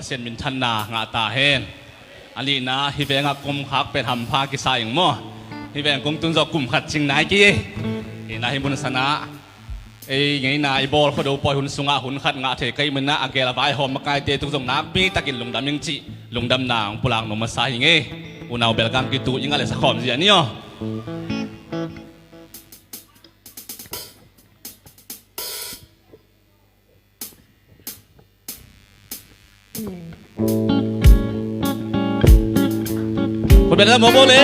เซนมินทันนางาตาเฮนอันนี้นะฮิเวงกุมขักไปทำภากิสายอย่างมั่วฮิเวงกุมตุนจะกุมขัดจริงไหนกี้นะฮิบุญสนะไอ้ไงนะไอ้บอลเขาดูปล่อยหุ่นสุงะหุ่นขัดงาเทกมันนะอาเกลาไปหอมมาไกลเตะตุงสงนักมีตะกินลงดำยังจีลงดำนางพลังนมาใส่ยังไงอุณเอาเบลกันกิตุยังอะไรสักขอมเสียนี่อ๋อคนเป็นอะไรโมโมเลย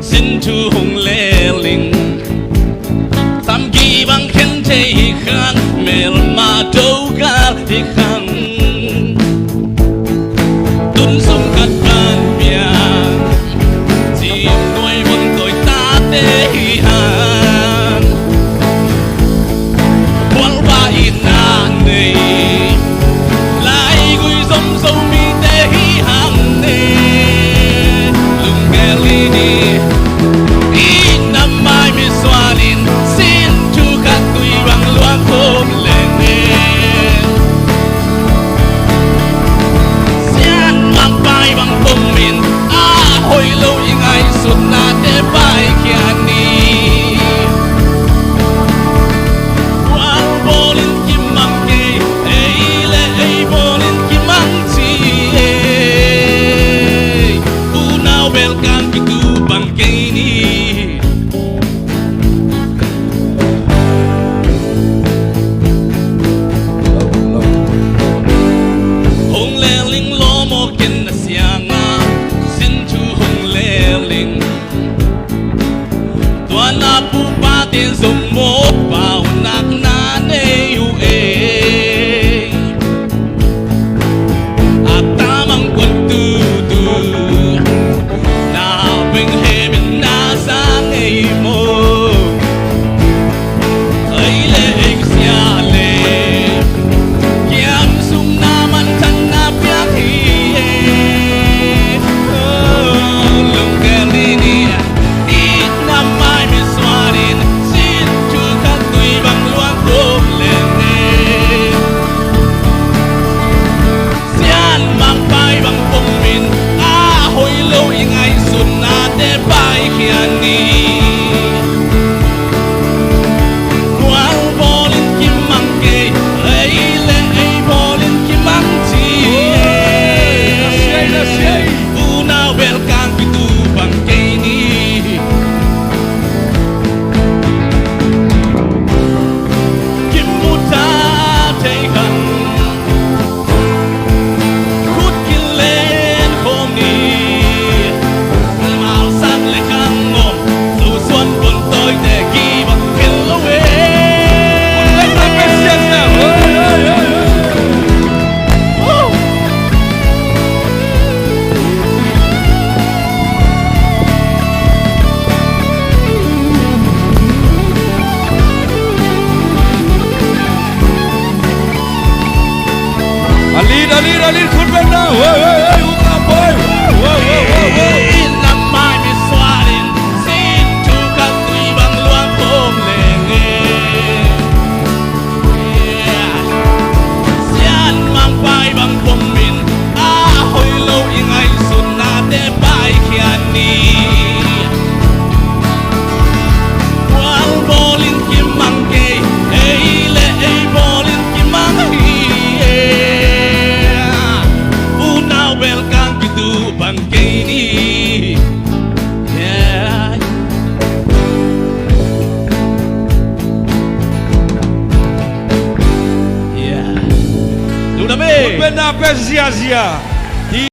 xin chu hùng lê linh tam kỳ bằng khen thế khang mel ma đâu gar thì khang tuân sông cát ban miang chim nuôi buồn tôi ta tê han quăng ba in nan này lại gửi dòng sâu mi tê han này lùng kê li dùng một vào nạc ná nê yu ê à ta mang quân tư tư na bình hề bình na sang ngày mơ ấy lệ xia lệ kiam sung na man thân na piak hi lung kê li ni ít năm mai mi xoarin Alir kun benda, uka boy, năm mai mi xoarin, xin chu các tùy bằng loang ôm lệ nghề, xian mang vai bằng bom min, hồi lâu những ngày xuân na để bài kia ni, quang bò linh kim mang kê, ấy lệ ấy bò linh kim mang hi. Welcome to Bangkini. Yeah. Yeah. Lu na me. Benda Persia.